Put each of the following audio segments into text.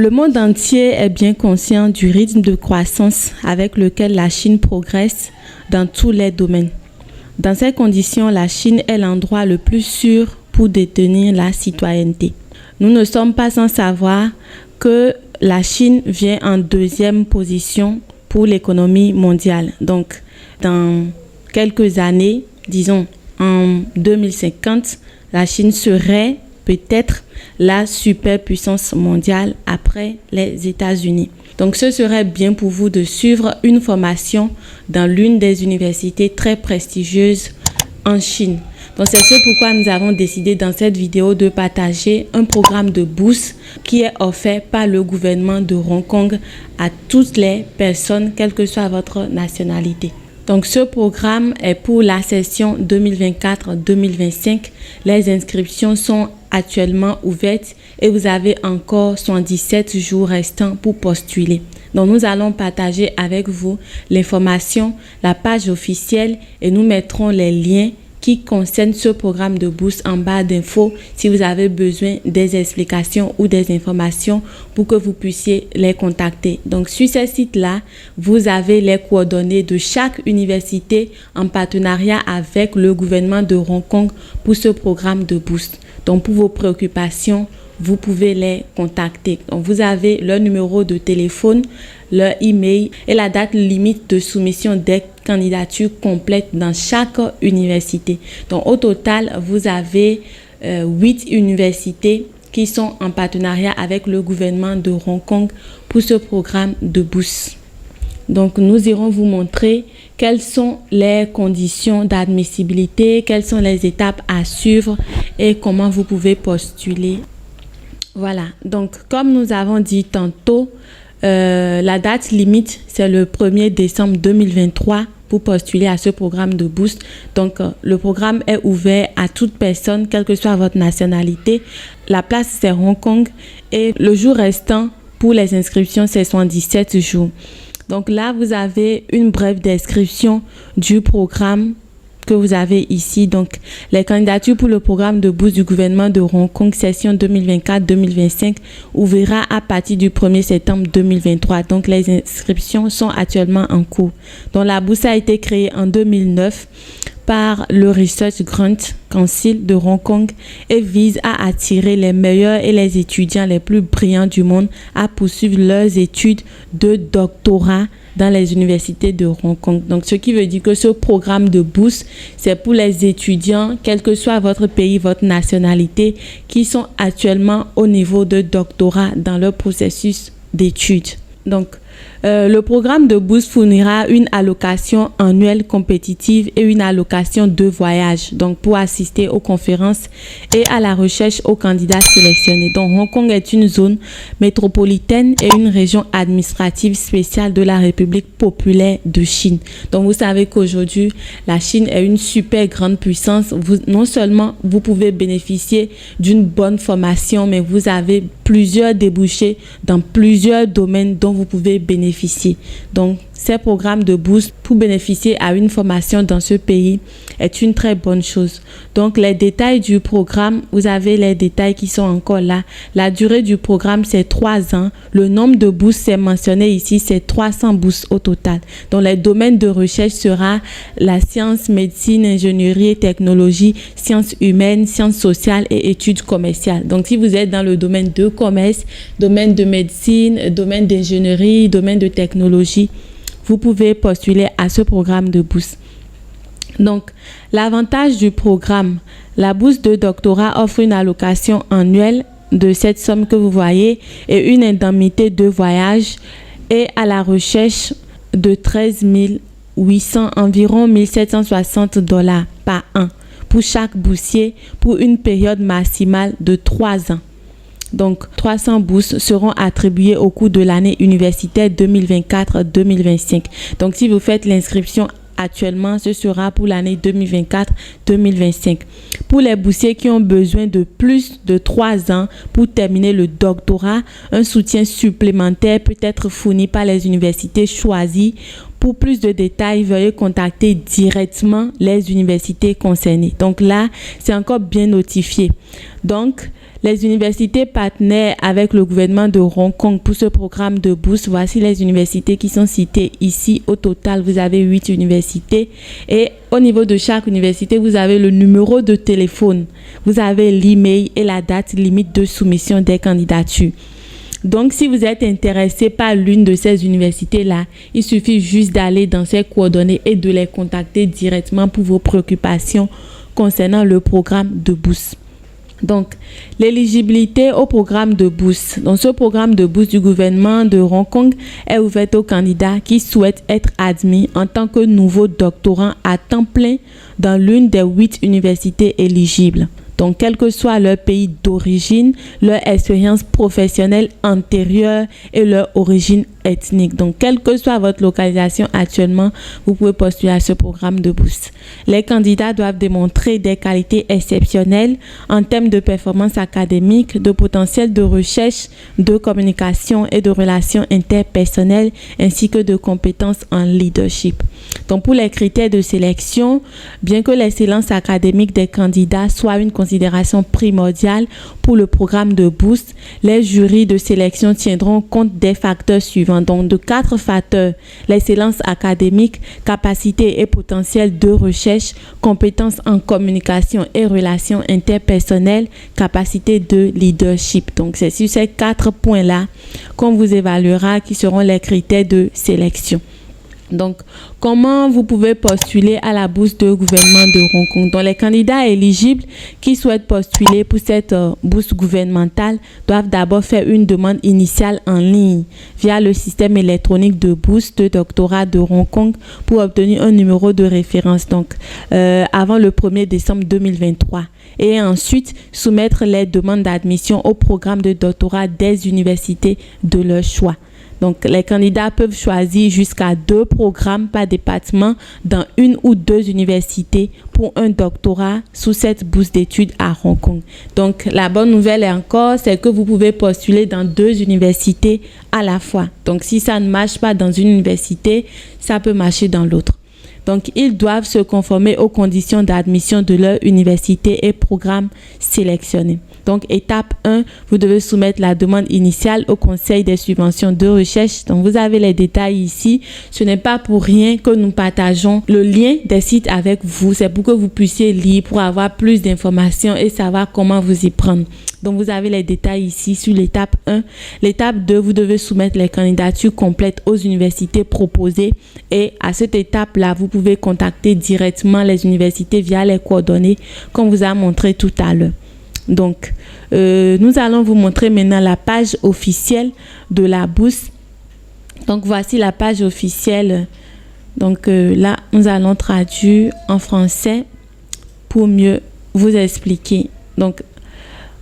Le monde entier est bien conscient du rythme de croissance avec lequel la Chine progresse dans tous les domaines. Dans ces conditions, la Chine est l'endroit le plus sûr pour détenir la citoyenneté. Nous ne sommes pas sans savoir que la Chine vient en deuxième position pour l'économie mondiale. Donc, dans quelques années, disons en 2050, la Chine serait peut-être la superpuissance mondiale après les États-Unis. Donc, ce serait bien pour vous de suivre une formation dans l'une des universités très prestigieuses en Chine. Donc, c'est ce pourquoi nous avons décidé dans cette vidéo de partager un programme de bourse qui est offert par le gouvernement de Hong Kong à toutes les personnes, quelle que soit votre nationalité. Donc, ce programme est pour la session 2024-2025. Les inscriptions sont actuellement ouvertes et vous avez encore 77 jours restants pour postuler. Donc, nous allons partager avec vous l'information, la page officielle et nous mettrons les liens qui concernent ce programme de bourse en barre d'infos si vous avez besoin des explications ou des informations pour que vous puissiez les contacter. Donc, sur ces sites-là, vous avez les coordonnées de chaque université en partenariat avec le gouvernement de Hong Kong pour ce programme de bourse. Donc, pour vos préoccupations, vous pouvez les contacter. Donc, vous avez leur numéro de téléphone, leur email et la date limite de soumission des candidatures complètes dans chaque université. Donc, au total, vous avez 8 universités qui sont en partenariat avec le gouvernement de Hong Kong pour ce programme de bourse. Donc, nous irons vous montrer quelles sont les conditions d'admissibilité, quelles sont les étapes à suivre et comment vous pouvez postuler. Voilà, donc comme nous avons dit tantôt, la date limite, c'est le 1er décembre 2023 pour postuler à ce programme de bourse. Donc, le programme est ouvert à toute personne, quelle que soit votre nationalité. La place, c'est Hong Kong et le jour restant pour les inscriptions, c'est 77 jours. Donc là, vous avez une brève description du programme que vous avez ici. Donc, les candidatures pour le programme de bourse du gouvernement de Hong Kong, session 2024-2025, ouvrira à partir du 1er septembre 2023. Donc, les inscriptions sont actuellement en cours. Donc, la bourse a été créée en 2009 par le Research Grant Council de Hong Kong et vise à attirer les meilleurs et les étudiants les plus brillants du monde à poursuivre leurs études de doctorat dans les universités de Hong Kong. Donc, ce qui veut dire que ce programme de bourse, c'est pour les étudiants, quel que soit votre pays, votre nationalité, qui sont actuellement au niveau de doctorat dans leur processus d'études. Donc, le programme de bourse fournira une allocation annuelle compétitive et une allocation de voyage, donc pour assister aux conférences et à la recherche aux candidats sélectionnés. Donc, Hong Kong est une zone métropolitaine et une région administrative spéciale de la République populaire de Chine. Donc, vous savez qu'aujourd'hui, la Chine est une super grande puissance. Non seulement vous pouvez bénéficier d'une bonne formation, mais vous avez plusieurs débouchés dans plusieurs domaines dont vous pouvez bénéficier. Donc, ces programmes de bourse pour bénéficier à une formation dans ce pays est une très bonne chose. Donc, les détails du programme, vous avez les détails qui sont encore là. La durée du programme, c'est 3 ans. Le nombre de bourses, c'est mentionné ici, c'est 300 bourses au total. Donc, les domaines de recherche sera la science, médecine, ingénierie et technologie, sciences humaines, sciences sociales et études commerciales. Donc, si vous êtes dans le domaine de commerce, domaine de médecine, domaine d'ingénierie, domaine de technologie, vous pouvez postuler à ce programme de bourse. Donc, l'avantage du programme, la bourse de doctorat offre une allocation annuelle de cette somme que vous voyez et une indemnité de voyage et à la recherche de 13 800, environ 1760 $ par an pour chaque boursier pour une période maximale de 3 ans. Donc, 300 bourses seront attribuées au cours de l'année universitaire 2024-2025. Donc, si vous faites l'inscription actuellement, ce sera pour l'année 2024-2025. Pour les boursiers qui ont besoin de plus de 3 ans pour terminer le doctorat, un soutien supplémentaire peut être fourni par les universités choisies. Pour plus de détails, veuillez contacter directement les universités concernées. Donc là, c'est encore bien notifié. Donc, Les universités partenaires avec le gouvernement de Hong Kong pour ce programme de bourse, voici les universités qui sont citées ici. Au total, vous avez 8 universités et au niveau de chaque université, vous avez le numéro de téléphone, vous avez l'email et la date limite de soumission des candidatures. Donc, si vous êtes intéressé par l'une de ces universités-là, il suffit juste d'aller dans ces coordonnées et de les contacter directement pour vos préoccupations concernant le programme de bourse. Donc, l'éligibilité au programme de bourse. Donc, ce programme de bourse du gouvernement de Hong Kong est ouvert aux candidats qui souhaitent être admis en tant que nouveaux doctorants à temps plein dans l'une des 8 universités éligibles. Donc, quel que soit leur pays d'origine, leur expérience professionnelle antérieure et leur origine ethnique. Donc, quelle que soit votre localisation actuellement, vous pouvez postuler à ce programme de bourse. Les candidats doivent démontrer des qualités exceptionnelles en termes de performance académique, de potentiel de recherche, de communication et de relations interpersonnelles, ainsi que de compétences en leadership. Donc, pour les critères de sélection, bien que l'excellence académique des candidats soit une considération primordiale pour le programme de bourse, les jurys de sélection tiendront compte des facteurs suivants. Donc, de 4 facteurs: l'excellence académique, capacité et potentiel de recherche, compétences en communication et relations interpersonnelles, capacité de leadership. Donc, c'est sur ces 4 points-là qu'on vous évaluera qui seront les critères de sélection. Donc, comment vous pouvez postuler à la bourse de gouvernement de Hong Kong? Donc, les candidats éligibles qui souhaitent postuler pour cette bourse gouvernementale doivent d'abord faire une demande initiale en ligne via le système électronique de bourse de doctorat de Hong Kong pour obtenir un numéro de référence, donc avant le 1er décembre 2023. Et ensuite, soumettre les demandes d'admission au programme de doctorat des universités de leur choix. Donc, les candidats peuvent choisir jusqu'à 2 programmes par département dans une ou 2 universités pour un doctorat sous cette bourse d'études à Hong Kong. Donc, la bonne nouvelle encore, c'est que vous pouvez postuler dans 2 universités à la fois. Donc, si ça ne marche pas dans une université, ça peut marcher dans l'autre. Donc, ils doivent se conformer aux conditions d'admission de leur université et programme sélectionnés. Donc, étape 1, vous devez soumettre la demande initiale au Conseil des subventions de recherche. Donc, vous avez les détails ici. Ce n'est pas pour rien que nous partageons le lien des sites avec vous. C'est pour que vous puissiez lire, pour avoir plus d'informations et savoir comment vous y prendre. Donc, vous avez les détails ici sur l'étape 1. L'étape 2, vous devez soumettre les candidatures complètes aux universités proposées. Et à cette étape-là, vous pouvez contacter directement les universités via les coordonnées qu'on vous a montré tout à l'heure. Donc, nous allons vous montrer maintenant la page officielle de la bourse. Donc, voici la page officielle. Donc, là, nous allons traduire en français pour mieux vous expliquer. Donc,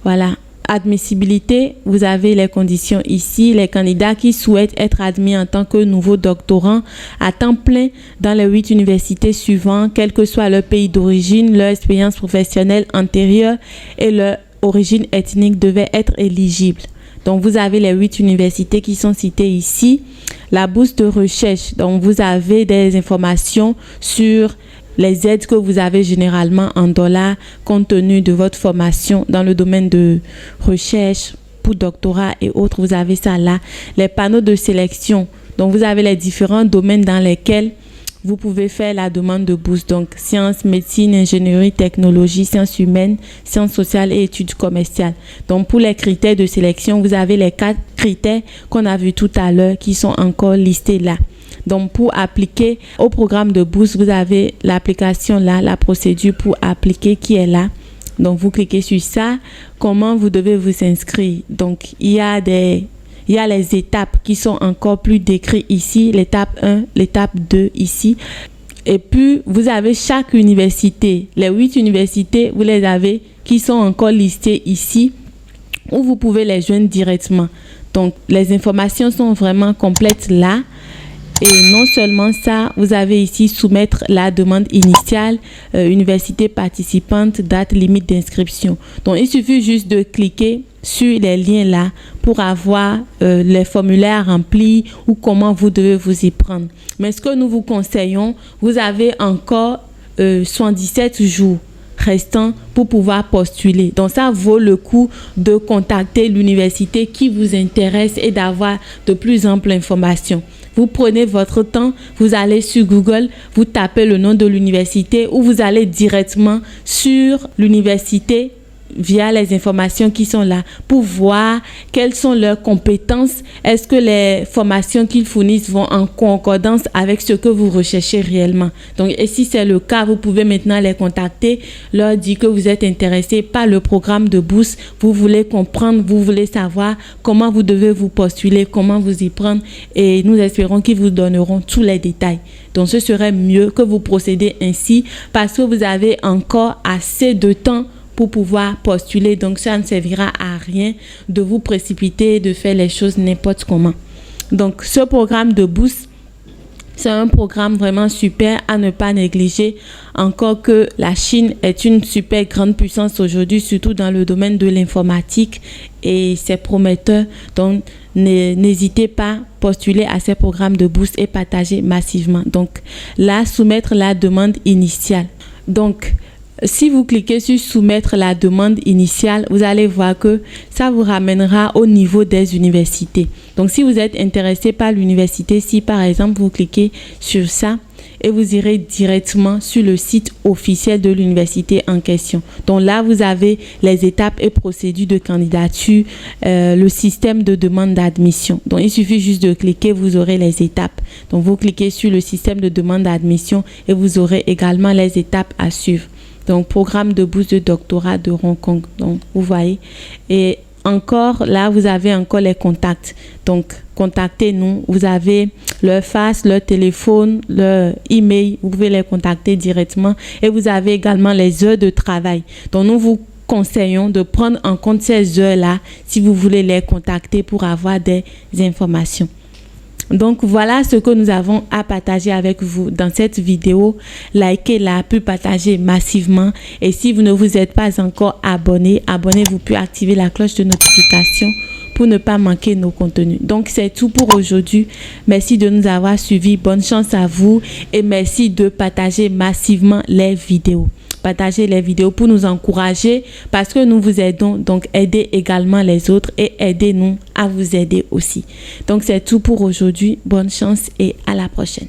voilà. Admissibilité, vous avez les conditions ici. Les candidats qui souhaitent être admis en tant que nouveaux doctorants à temps plein dans les 8 universités suivantes, quel que soit leur pays d'origine, leur expérience professionnelle antérieure et leur origine ethnique, devaient être éligibles. Donc, vous avez les 8 universités qui sont citées ici. La bourse de recherche, donc vous avez des informations sur les aides que vous avez généralement en dollars compte tenu de votre formation dans le domaine de recherche pour doctorat et autres. Vous avez ça là. Les panneaux de sélection. Donc, vous avez les différents domaines dans lesquels vous pouvez faire la demande de bourse. Donc, sciences, médecine, ingénierie, technologie, sciences humaines, sciences sociales et études commerciales. Donc, pour les critères de sélection, vous avez les 4 critères qu'on a vus tout à l'heure qui sont encore listés là. Donc, pour appliquer au programme de bourse, vous avez l'application là, la procédure pour appliquer qui est là. Donc, vous cliquez sur ça. Comment vous devez vous inscrire? Donc, il y a les étapes qui sont encore plus décrites ici. L'étape 1, l'étape 2 ici. Et puis, vous avez chaque université. Les 8 universités, vous les avez qui sont encore listées ici où vous pouvez les joindre directement. Donc, les informations sont vraiment complètes là. Et non seulement ça, vous avez ici soumettre la demande initiale, université participante, date limite d'inscription. Donc, il suffit juste de cliquer sur les liens là pour avoir les formulaires remplis ou comment vous devez vous y prendre. Mais ce que nous vous conseillons, vous avez encore 77 jours restants pour pouvoir postuler. Donc ça vaut le coup de contacter l'université qui vous intéresse et d'avoir de plus amples informations. Vous prenez votre temps, vous allez sur Google, vous tapez le nom de l'université ou vous allez directement sur l'université via les informations qui sont là pour voir quelles sont leurs compétences. Est-ce que les formations qu'ils fournissent vont en concordance avec ce que vous recherchez réellement? Donc, et si c'est le cas, vous pouvez maintenant les contacter, leur dire que vous êtes intéressé par le programme de bourse, vous voulez comprendre, vous voulez savoir comment vous devez vous postuler, comment vous y prendre, et nous espérons qu'ils vous donneront tous les détails. Donc, ce serait mieux que vous procédez ainsi parce que vous avez encore assez de temps pour pouvoir postuler. Donc, ça ne servira à rien de vous précipiter, de faire les choses n'importe comment. Donc, ce programme de bourse, c'est un programme vraiment super à ne pas négliger. Encore que la Chine est une super grande puissance aujourd'hui, surtout dans le domaine de l'informatique, et c'est prometteur. Donc, n'hésitez pas à postuler à ces programmes de bourse et partager massivement. Donc, là, soumettre la demande initiale. Donc, si vous cliquez sur soumettre la demande initiale, vous allez voir que ça vous ramènera au niveau des universités. Donc, si vous êtes intéressé par l'université, si par exemple vous cliquez sur ça et vous irez directement sur le site officiel de l'université en question. Donc là, vous avez les étapes et procédures de candidature, le système de demande d'admission. Donc, il suffit juste de cliquer, vous aurez les étapes. Donc, vous cliquez sur le système de demande d'admission et vous aurez également les étapes à suivre. Donc, programme de bourse de doctorat de Hong Kong. Donc, vous voyez. Et encore, là, vous avez encore les contacts. Donc, contactez-nous. Vous avez leur face, leur téléphone, leur email. Vous pouvez les contacter directement. Et vous avez également les heures de travail. Donc, nous vous conseillons de prendre en compte ces heures-là si vous voulez les contacter pour avoir des informations. Donc, voilà ce que nous avons à partager avec vous dans cette vidéo. Likez-la, puis partagez massivement. Et si vous ne vous êtes pas encore abonné, abonnez-vous puis activez la cloche de notification pour ne pas manquer nos contenus. Donc, c'est tout pour aujourd'hui. Merci de nous avoir suivis. Bonne chance à vous et merci de partager massivement les vidéos. Partagez les vidéos pour nous encourager parce que nous vous aidons. Donc, aidez également les autres et aidez-nous à vous aider aussi. Donc, c'est tout pour aujourd'hui. Bonne chance et à la prochaine.